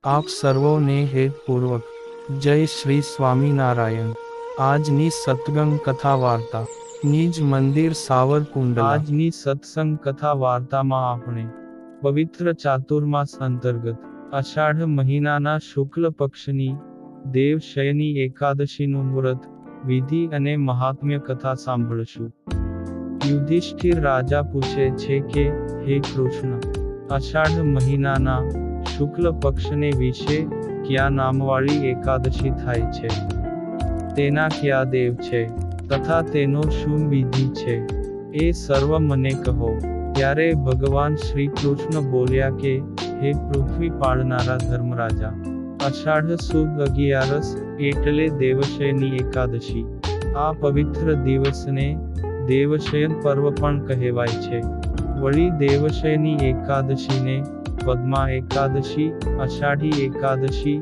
આપ સર્વોને હેતપૂર્વક જય શ્રી સ્વામિનારાયણ। આજની સત્સંગ કથા વાર્તા નિજ મંદિર સાવરકુંડલા। આજની સત્સંગ કથા વાર્તામાં આપણે પવિત્ર ચાતુર્માસ અંતર્ગત અષાઢ મહિનાના શુક્લ પક્ષની દેવશયની એકાદશીનું વ્રત વિધિ અને મહાત્મ્ય કથા સાંભળશું। યુધિષ્ઠિર રાજા પૂછે છે કે, હે કૃષ્ણ, અષાઢ મહિનાના શુક્લ પક્ષને વિશે કયા નામવાળી એકાદશી થાય છે? તેના કયા દેવ છે તથા તેનો શું વિધિ છે? એ સર્વ મને કહો। ત્યારે ભગવાન શ્રી કૃષ્ણ બોલ્યા કે, હે પૃથ્વી પાળનારા ધર્મરાજા, અષાઢ સુદ 11 એટલે દેવશયની એકાદશી। આ પવિત્ર દિવસને દેવશયન પર્વ પણ કહેવાય છે। વળી દેવશયની એકાદશીને પદ્મા એકાદશી, અષાઢી એકાદશી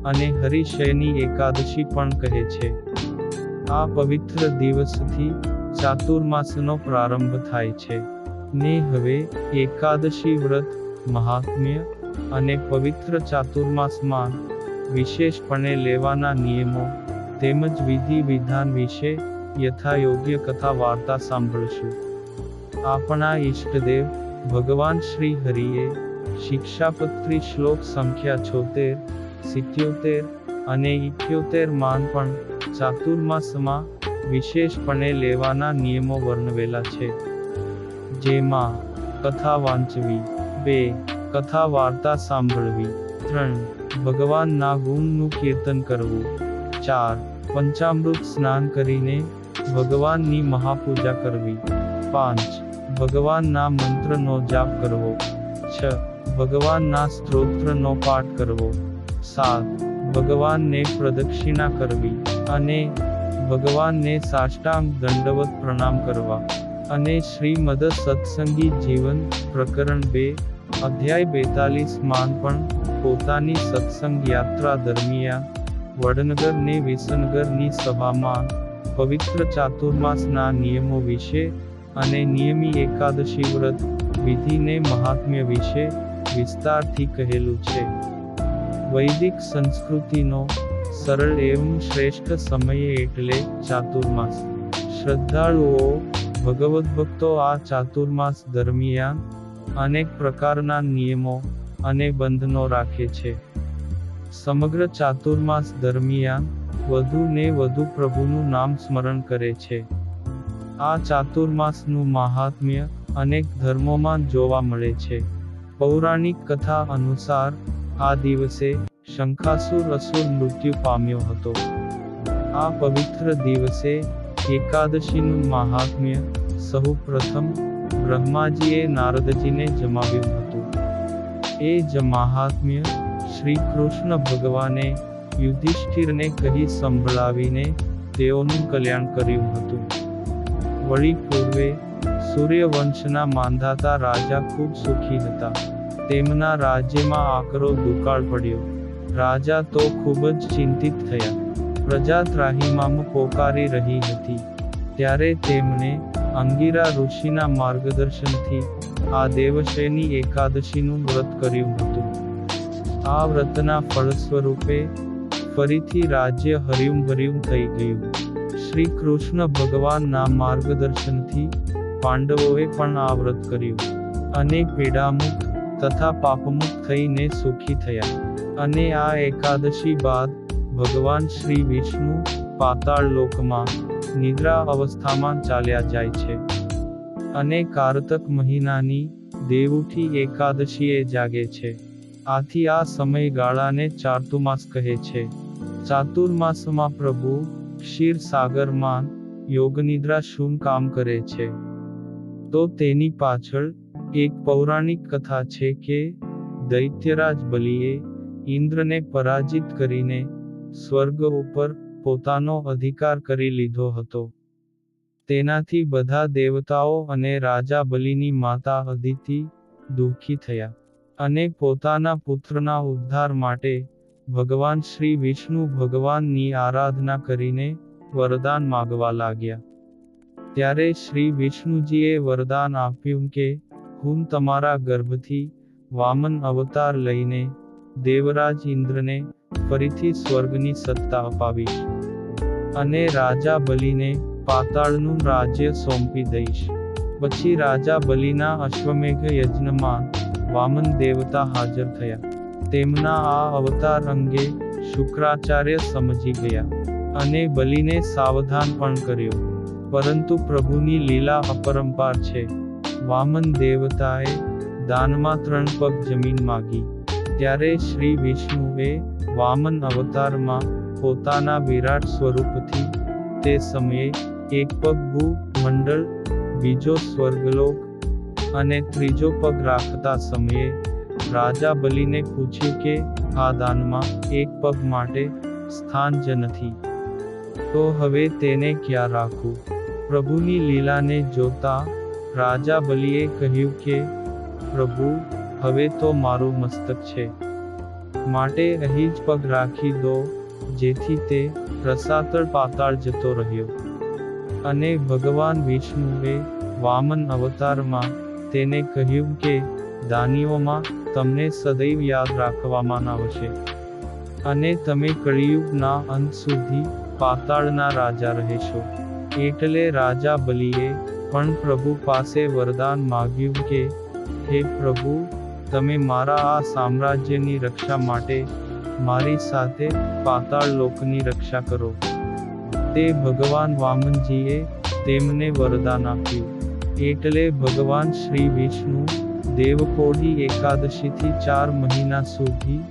અને હરિશયની એકાદશી પણ કહે છે। આ પવિત્ર દિવસથી ચાતુર્માસનો પ્રારંભ થાય છે ને હવે એકાદશી વ્રત મહાત્મ્ય અને પવિત્ર ચાતુર્માસમાં વિશેષપણે લેવાના નિયમો તેમજ વિધિ વિધાન વિશે યથાયોગ્ય કથા વાર્તા સાંભળશું। આપણા ઈષ્ટદેવ ભગવાન શ્રી હરિએ શિક્ષાપત્રી શ્લોક સંખ્યા 76, 77 અને 78 માં પણ ચાતુર્માસમાં વિશેષપણે લેવાના નિયમો વર્ણવેલા છે, જેમાં કથા વાંચવી, 2 કથા વાર્તા સાંભળવી, 3 ભગવાનના ગુણનું કીર્તન કરવું, 4 પંચામૃત સ્નાન કરીને ભગવાનની મહાપૂજા કરવી, 5 ભગવાનના મંત્રનો જાપ કરવો, 6 ભગવાનના સ્તોત્રનો પાઠ કરવો, 7 ભગવાનને પ્રદક્ષિણા કરવી અને ભગવાનને સાષ્ટાંગ દંડવત પ્રણામ કરવા અને શ્રીમદ સત્સંગી જીવન પ્રકરણ 2 અધ્યાય 42 માં પણ પોતાની સત્સંગ યાત્રા દરમિયાન વડનગર ને વિસનગરની સભામાં પવિત્ર ચાતુર્માસના નિયમો વિશે અને નિયમી એકાદશી વ્રત વિધિને મહાત્મ્ય વિશે વિસ્તારથી કહેલું છે। વૈદિક સંસ્કૃતિનો સરળ એવં શ્રેષ્ઠ સમય એટલે ચાતુર્માસ। શ્રદ્ધાળુઓ ભગવદ્ભક્તો આ ચાતુર્માસ દરમિયાન અનેક પ્રકારના નિયમો અને બંધનો રાખે છે। સમગ્ર ચાતુર્માસ દરમિયાન વધુ ને વધુ પ્રભુનું નામ સ્મરણ કરે છે। આ ચાતુર્માસનું મહાત્મ્ય અનેક ધર્મોમાં જોવા મળે છે। પૌરાણિક કથા અનુસાર આ દિવસે શંખાસુર અસુર મૃત્યુ પામ્યો હતો। આ પવિત્ર દિવસે એકાદશીનું મહાત્મ્ય સહુ પ્રથમ બ્રહ્માજીએ નારદજીને જમાવ્યું હતું। એ જ મહાત્મ્ય શ્રી કૃષ્ણ ભગવાને યુધિષ્ઠિરને કહી સંભળાવીને તેઓનું કલ્યાણ કર્યું હતું। વળી પૂર્વે સૂર્યવંશના માંધાતા રાજા ખૂબ સુખી હતા। તેમના રાજ્યમાં આકરો દુકાળ પડ્યો। રાજા તો ખૂબ જ ચિંતિત થયા। પ્રજા ત્રાહિમામ પોકારી રહી હતી। ત્યારે તેમણે અંગિરા ઋષિના માર્ગદર્શનથી આ દેવશયની એકાદશીનું વ્રત કર્યું હતું। આ વ્રતના ફળ સ્વરૂપે ફરીથી રાજ્ય હર્યુંભર્યું થઈ ગયું। શ્રી કૃષ્ણ ભગવાનના માર્ગદર્શનથી પાંડવોએ પણ આ વ્રત કર્યું અને પીડામુક્ત તથા પાપમુક્ત થઈને સુખી થયા। અને આ એકાદશી બાદ ભગવાન શ્રી વિષ્ણુ પાતાળ લોકમાં નિદ્રા અવસ્થામાં ચાલ્યા જાય છે અને કારતક મહિનાની દેવઉઠી એકાદશીએ જાગે છે। આથી આ સમયગાળાને ચાતુર્માસ કહે છે। ચાતુર્માસમાં પ્રભુ ક્ષીરસાગરમાં યોગનિદ્રા શું કામ કરે છે? તો તેની પાછળ એક પૌરાણિક કથા છે કે દૈત્યરાજ બલિએ ઇન્દ્રને પરાજિત કરીને સ્વર્ગ ઉપર પોતાનો અધિકાર કરી લીધો હતો। તેનાથી બધા દેવતાઓ અને રાજા બલિની માતા અદિતિ દુઃખી થયા અને પોતાના પુત્રના ઉદ્ધાર માટે ભગવાન શ્રી વિષ્ણુ ભગવાનની આરાધના કરીને વરદાન માગવા લાગ્યા। ત્યારે શ્રી વિષ્ણુજીએ વરદાન આપ્યું કે હું તમારા ગર્ભથી વામન અવતાર લઈને દેવરાજ ઇન્દ્રને ફરીથી સ્વર્ગની સત્તા અપાવીશ અને રાજા બલિને પાતાળનું રાજ્ય સોંપી દઈશ. પછી રાજા બલિના અશ્વમેઘ યજ્ઞમાં વામન દેવતા હાજર થયા. તેમના આ અવતાર અંગે શુક્રાચાર્ય સમજી ગયા અને બલિને સાવધાન પણ કર્યો. પરંતુ પ્રભુની લીલા અપરંપાર છે. વામન દેવતાએ દાનમાં 3 પગ જમીન માગી. ત્યારે શ્રી વિષ્ણુએ વામન અવતારમાં પોતાના વિરાટ સ્વરૂપથી તે સમયે 1 પગ ભૂમંડળ, બીજો સ્વર્ગલોક અને 3જો પગ રાખતા સમયે રાજા બલિને પૂછ્યું કે આ દાનમાં 1 પગ માટે સ્થાન જ નથી, તો હવે તેને ક્યાં રાખું? પ્રભુની લીલાને જોતા રાજા બલિએ કહ્યું કે પ્રભુ, હવે તો મારું મસ્તક છે, માટે અહીં જ પગ રાખી દો, જેથી તે રસાતળ પાતાળ જતો રહ્યો. અને ભગવાન વિષ્ણુએ વામન અવતારમાં તેને કહ્યું કે દાનીઓમાં તમને સદૈવ યાદ રાખવામાં આવશે અને તમે કળિયુગના અંત સુધી પાતાળના રાજા રહેશો. એટલે રાજા બલિએ પણ પ્રભુ પાસે વરદાન માગ્યું કે હે પ્રભુ, તમે મારા આ સામ્રાજ્યની રક્ષા માટે મારી સાથે પાતાળ લોકની રક્ષા કરો. તે ભગવાન વામનજીએ તેમને વરદાન આપ્યું. એટલે ભગવાન શ્રી વિષ્ણુ દેવપોઢી એકાદશીથી 4 મહિના સુધી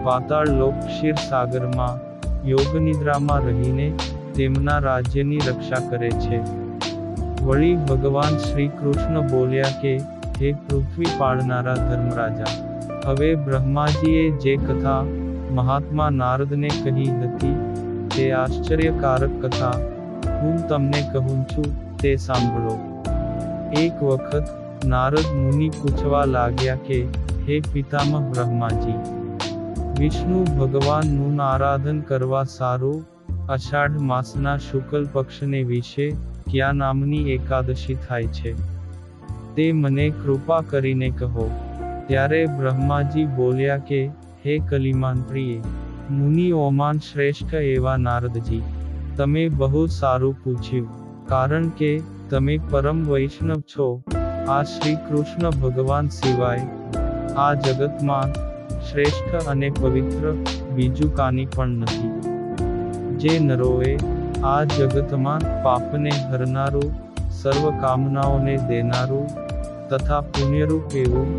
પાતાળ લોક ક્ષીરસાગરમાં યોગનિદ્રામાં રહીને તેમના રાજ્યની રક્ષા કરે છે. વળી ભગવાન શ્રી કૃષ્ણ બોલ્યા કે હે પૃથ્વી પાળનારા ધર્મરાજા, હવે બ્રહ્માજીએ જે કથા મહાત્મા નારદને કહી હતી તે આશ્ચર્યકારક કથા હું તમને કહું છું, તે સાંભળો. એક વખત નારદ મુનિ પૂછવા લાગ્યા કે હે પિતામહ બ્રહ્માજી, વિષ્ણુ ભગવાનનું આરાધન કરવા સારું અષાઢ માસના શુક્લ પક્ષને વિશે કયા નામની એકાદશી થાય છે, તે મને કૃપા કરીને કહો. ત્યારે બ્રહ્માજી બોલ્યા કે હે કલિમાન પ્રિય મુનિઓમાં શ્રેષ્ઠ એવા નારદજી, તમે બહુ સારું પૂછ્યું, કારણ કે તમે પરમ વૈષ્ણવ છો. આ શ્રી કૃષ્ણ ભગવાન સિવાય આ જગતમાં શ્રેષ્ઠ અને પવિત્ર બીજું કાની પણ નથી. જે નરોએ આ જગતમાં પાપને હરનારું, સર્વ કામનાઓને દેનારું તથા પુણ્યરૂપ એવું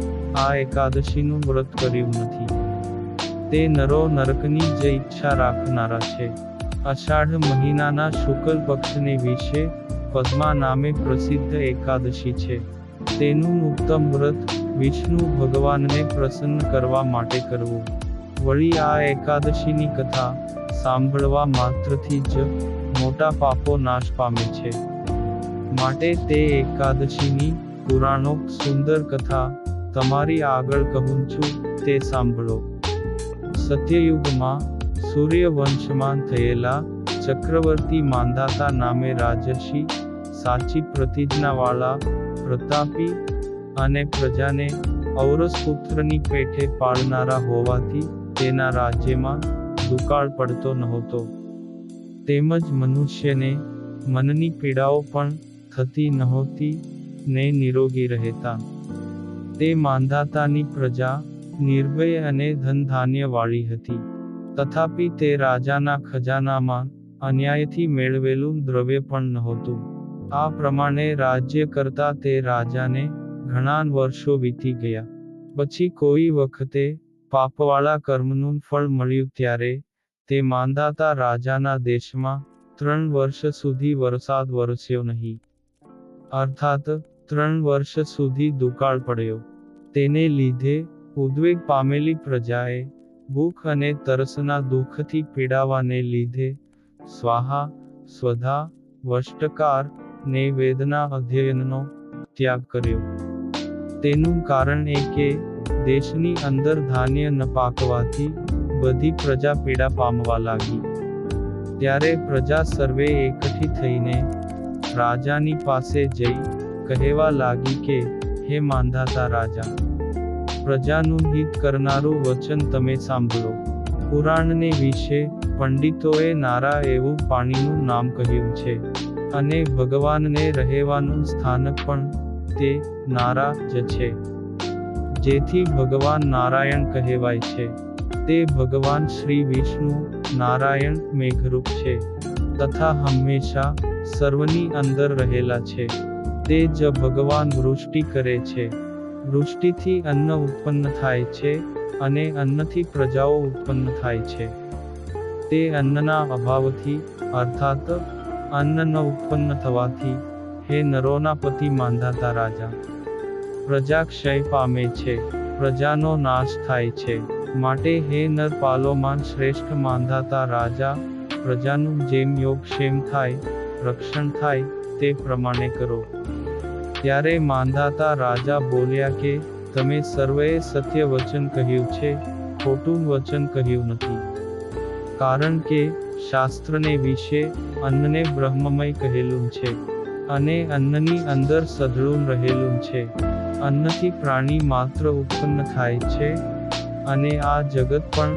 આ એકાદશીનું વ્રત કર્યું નથી, તે નરો નરકની જ ઈચ્છા રાખનારા છે. અષાઢ મહિનાના શુક્લ પક્ષને વિશે પદ્મા નામે પ્રસિદ્ધ એકાદશી છે. તેનું ઉત્તમ વ્રત વિષ્ણુ ભગવાનને પ્રસન્ન કરવા માટે કરવું. વળી આ એકાદશીની કથા સાંભળવા માત્રથી જ મોટા પાપો નાશ પામે છે. માટે તે એકાદશીની પુરાણોક સુંદર કથા તમારી આગળ કહું છું, તે સાંભળો. સત્યયુગમાં સૂર્યવંશમાં થયેલા ચક્રવર્તી માંધાતા નામે રાજર્ષિ, સાચી પ્રતિજ્ઞાવાળા, પ્રતાપી અને પ્રજાને ઔરસ પુત્રની પેઠે પાળનારા હોવાથી તેના રાજ્યમાં દુકાળ પડતો નહોતો. તેમજ મનુષ્યને મનની પીડાઓ પણ થતી નહોતી ને નિરોગી રહેતા. તે માંધાતાની પ્રજા નિર્ભય અને ધનધાન્ય વાળી હતી. તથાપિ તે રાજાના ખજાનામાં અન્યાયથી મેળવેલું દ્રવ્ય પણ નહોતું. આ પ્રમાણે રાજ્ય કરતા તે રાજાને ઘણાં વર્ષો વીતી ગયા. પછી કોઈ વખતે પાપવાળા કર્મનું ફળ મળ્યું ત્યારે તે માંધાતા રાજાના દેશમાં 3 વર્ષ સુધી વરસાદ વરસ્યો નહીં. અર્થાત 3 વર્ષ સુધી દુકાળ પડ્યો. તેને લીધે ઉદ્વેગ પામેલી પ્રજાએ ભૂખ અને તરસના દુઃખથી પીડાવાને લીધે સ્વાહા, સ્વધા, વષ્ટકાર ને વેદના અધ્યયનનો ત્યાગ કર્યો. તેનું કારણ એ કે દેશની અંદર ધાન્ય ન પાકવાથી બધી પ્રજા પીડા પામવા લાગી. ત્યારે પ્રજા સર્વે એકઠી થઈને રાજાની પાસે જઈ કહેવા લાગી કે હે માંધાતા રાજા, પ્રજાનું હિત કરનારું વચન તમે સાંભળો. પુરાણને વિશે પંડિતોએ નારા એવું પાણીનું નામ કહ્યું છે, અને ભગવાનને રહેવાનું સ્થાનક પણ તે નારા જ છે, જેથી ભગવાન નારાયણ કહેવાય છે. તે ભગવાન શ્રી વિષ્ણુ નારાયણ મેઘરૂપ છે, તથા હંમેશા સર્વની અંદર રહેલા છે. તે જ ભગવાન વૃષ્ટિ કરે છે. વૃષ્ટિથી અન્ન ઉત્પન્ન થાય છે, અને અન્નથી પ્રજાઓ ઉત્પન્ન થાય છે. તે અન્નના અભાવથી, અર્થાત અન્ન ન ઉત્પન્ન થવાથી, હે નરોના પતિ માંધાતા રાજા, પ્રજા ક્ષય પામે છે, પ્રજાનો નાશ થાય છે. માટે હે નર પાલોમાન શ્રેષ્ઠ માંધાતા રાજા, પ્રજાનું જેમ યોગક્ષેમ થાય, રક્ષણ થાય, તે પ્રમાણે કરો. ત્યારે માંધાતા રાજા બોલ્યા કે, તમે સર્વેએ સત્ય વચન કહ્યું છે, ખોટું વચન કહ્યું નથી. કારણ કે શાસ્ત્રને વિશે અન્નને બ્રહ્મમય કહેલું છે, અને અન્નની અંદર સઘળું રહેલું છે. અન્નથી પ્રાણી માત્ર ઉત્પન્ન થાય છે, અને આ જગત પણ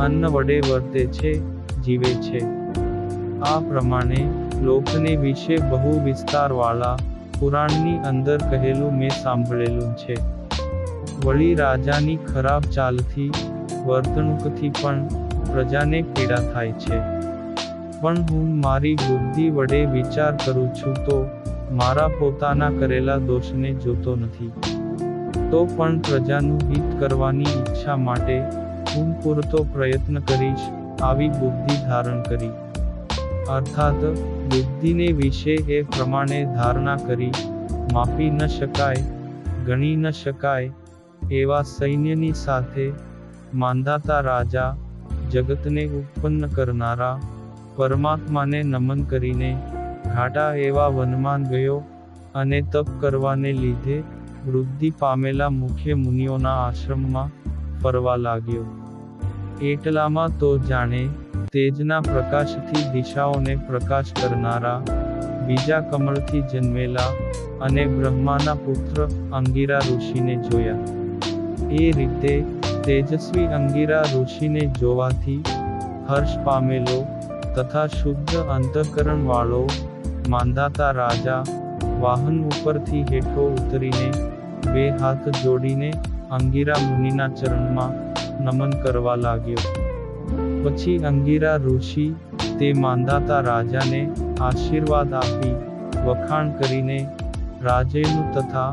અન્ન વડે વર્તે છે, જીવે છે. આ પ્રમાણે લોકને વિશે બહુ વિસ્તારવાળા પુરાણની અંદર કહેલું મેં સાંભળેલું છે. વળી રાજાની ખરાબ ચાલથી, વર્તણૂકથી પણ પ્રજાને પીડા થાય છે. પણ હું મારી બુદ્ધિ વડે વિચાર કરું છું તો મારા પોતાના કરેલા દોષને જોતો નથી. તો પણ પ્રજાનું હિત કરવાની ઈચ્છા માટે હું પૂરતો પ્રયત્ન કરીશ, આવી બુદ્ધિ ધારણ કરી. અર્થાત બુદ્ધિને વિશે એ પ્રમાણે ધારણા કરી, માપી ન શકાય, ગણી ન શકાય એવા સૈન્યની સાથે માંધાતા રાજા, જગતને ઉત્પન્ન કરનારા પરમાત્માને નમન કરીને ઘાટા એવા વનમાં ગયો, અને તપ કરવાને લીધે વૃદ્ધિ પામેલા મુખ્ય મુનિઓના આશ્રમમાં ફરવા લાગ્યો. એટલામાં તો જાણે તેજના પ્રકાશથી દિશાઓને પ્રકાશ કરનારા બીજા કમળથી જન્મેલા અને બ્રહ્માના પુત્ર અંગિરા ઋષિને જોયા. એ રીતે તેજસ્વી અંગિરા ઋષિને જોવાથી હર્ષ પામેલો તથા શુદ્ધ અંતઃકરણ વાળો માંધાતા રાજા વાહન ઉપરથી હેઠો ઉતરીને 2 હાથ જોડીને અંગિરા મુનિના ચરણમાં નમન કરવા લાગ્યો. પછી અંગિરા ઋષિ તે માંધાતા રાજાને આશીર્વાદ આપી વખાણ કરીને રાજ્યનું તથા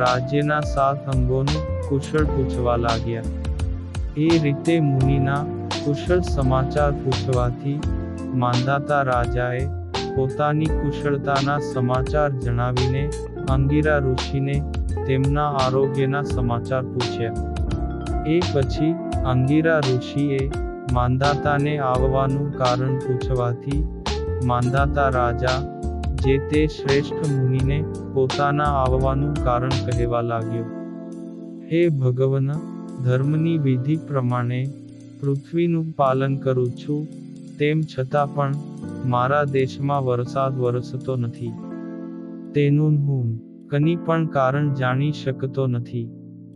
રાજ્યના 7 અંગોનું કુશળ પૂછવા લાગ્યા. એ રીતે મુનિના કુશળ સમાચાર પૂછવાથી માંધાતા રાજાએ પોતાની કુશળતાના સમાચાર જણાવીને અંગિરા ઋષિને તેમના આરોગ્યના સમાચાર પૂછ્યા. એ પછી અંગિરા ઋષિએ માંધાતાને આવવાનું કારણ પૂછવાથી માંધાતા રાજા જે તે શ્રેષ્ઠ મુનિને પોતાના આવવાનું કારણ કહેવા લાગ્યો. હે ભગવન, ધર્મની વિધિ પ્રમાણે પૃથ્વીનું પાલન કરું છું, તેમ છતાં પણ મારા દેશમાં વરસાદ વરસતો નથી. તેનું હું કની પણ કારણ જાણી શકતો નથી.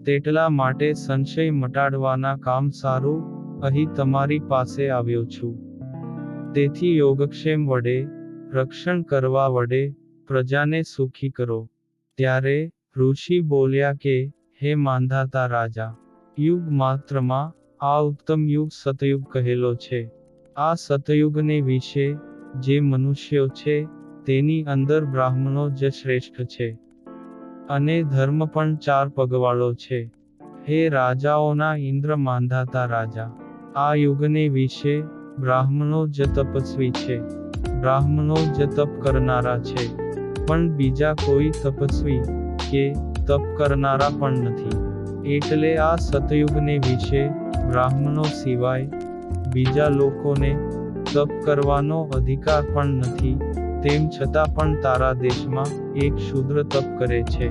તેટલા માટે સંશય મટાડવાના કામ સારું અહીં તમારી પાસે આવ્યો છું. તેથી યોગક્ષેમ વડે, રક્ષણ કરવા વડે પ્રજાને સુખી કરો. ત્યારે ઋષિ બોલ્યા કે, હે માંધાતા રાજા, યુગ માત્રમાં આ ઉત્તમ યુગ સતયુગ કહેલો છે. આ સતયુગને વિશે જે મનુષ્યો છે તેની અંદર બ્રાહ્મણો જ શ્રેષ્ઠ છે, અને ધર્મ પણ 4 પગવાળો છે. હે રાજાઓના ઇન્દ્ર માંધાતા રાજા, આ યુગને વિશે બ્રાહ્મણો જ તપસ્વી છે. બ્રાહ્મણો જ તપ કરનારા છે, પણ બીજા કોઈ તપસ્વી કે તપ કરનારા પણ નથી. એટલે આ સતયુગને વિશે બ્રાહ્મણો સિવાય બીજા લોકોને તપ કરવાનો અધિકાર પણ નથી. તેમ છતાં પણ તારા દેશમાં એક શૂદ્ર તપ કરે છે.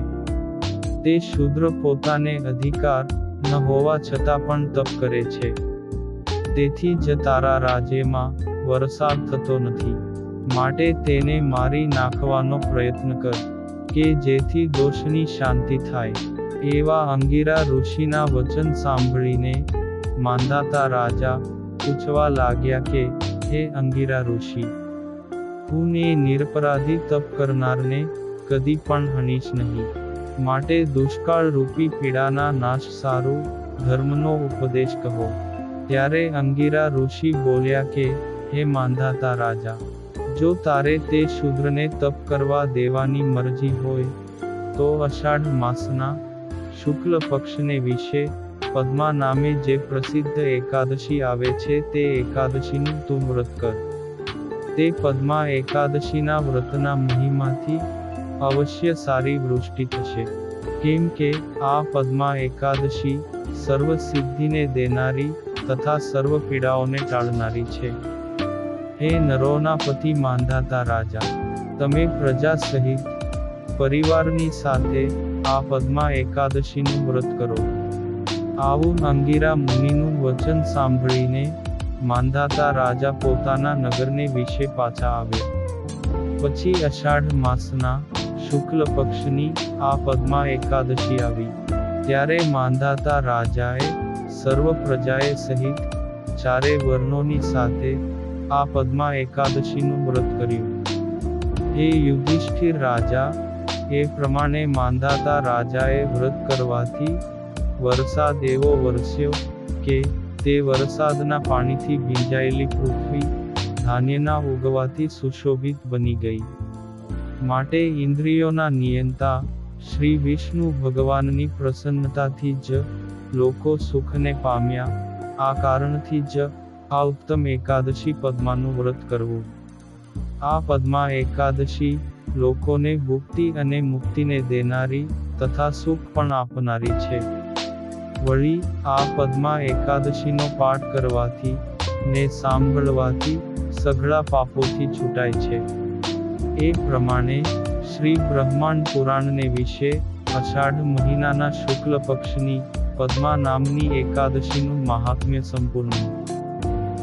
તે શૂદ્ર પોતાને અધિકાર ન હોવા છતાં પણ તપ કરે છે. તેથી જ તારા રાજ્યમાં વરસાદ થતો નથી. માટે તેને મારી નાખવાનો પ્રયત્ન કર, કે જેથી દોષની શાંતિ થાય. એવા અંગીરા ઋષિના વચન સાંભળીને માંધાતા રાજા પૂછવા લાગ્યા કે, હે અંગીરા ઋષિ, હું એ નિરપરાધી તપ કરનારને કદી પણ હણીશ નહીં. માટે દુષ્કાળ રૂપી પીડાના નાશ સારું ધર્મનો ઉપદેશ કહો. ત્યારે અંગીરા ઋષિ બોલ્યા કે, હે માંધાતા રાજા, જો તારે તે શૂદ્રને તપ કરવા દેવાની મરજી હોય તો અષાઢ માસના શુક્લ પક્ષને વિશે પદ્મા નામે જે પ્રસિદ્ધ એકાદશી આવે છે તે એકાદશીનું તું વ્રત કર. તે પદ્મા એકાદશીના વ્રતના મહિમાથી અવશ્ય સારી વૃષ્ટિ થશે. કેમ કે આ પદ્મા એકાદશી સર્વ સિદ્ધિને દેનારી તથા સર્વ પીડાઓને ટાળનારી છે. હે નરોના પતિ માંધાતા રાજા, તમે પ્રજા સહિત પરિવારની સાથે આ પદ્મા એકાદશીનું વ્રત કરો. આવું અંગીરા મુનિનું વચન સાંભળીને માંધાતા રાજા પોતાના નગરને વિશે પાછા આવ્યા. પછી અષાઢ માસના શુક્લ પક્ષની આ પદ્મા એકાદશી આવી. ત્યારે માંધાતા રાજાએ સર્વ પ્રજાએ સહિત ચારે વર્ણોની સાથે આ પદ્મા એકાદશીનું વ્રત કર્યું. હે યુધિષ્ઠિર રાજા, એ પ્રમાણે માંધાતા રાજાએ વ્રત કરવાથી વરસાદ એવો વરસ્યો કે તે વરસાદના પાણીથી ભીંજાયેલી પૃથ્વી ધાન્યના ઉગવાથી સુશોભિત બની ગઈ. માટે ઇન્દ્રિયોના નિયંતા શ્રી વિષ્ણુ ભગવાનની પ્રસન્નતાથી જ લોકો સુખને પામ્યા. આ કારણથી જ આ ઉત્તમ એકાદશી પદ્માનું વ્રત કરવું. આ પદ્મા એકાદશી લોકોને ભુક્તિ અને મુક્તિને દેનારી તથા સુખ પણ આપનારી છે. વળી આ પદ્મા એકાદશીનો પાઠ કરવાથી ને સાંભળવાથી સઘળા પાપોથી છૂટાય છે. એ પ્રમાણે શ્રી બ્રહ્માંડ પુરાણને વિશે અષાઢ મહિનાના શુક્લ પક્ષની પદ્મા નામની એકાદશીનું મહાત્મ્ય સંપૂર્ણ.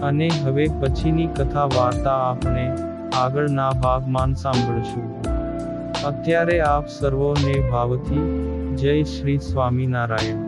અને હવે પછીની કથા વાર્તા આપણે આગળના ભાગમાં સાંભળશું. અત્યારે આપ સર્વોને ભાવથી જય શ્રી સ્વામિનારાયણ.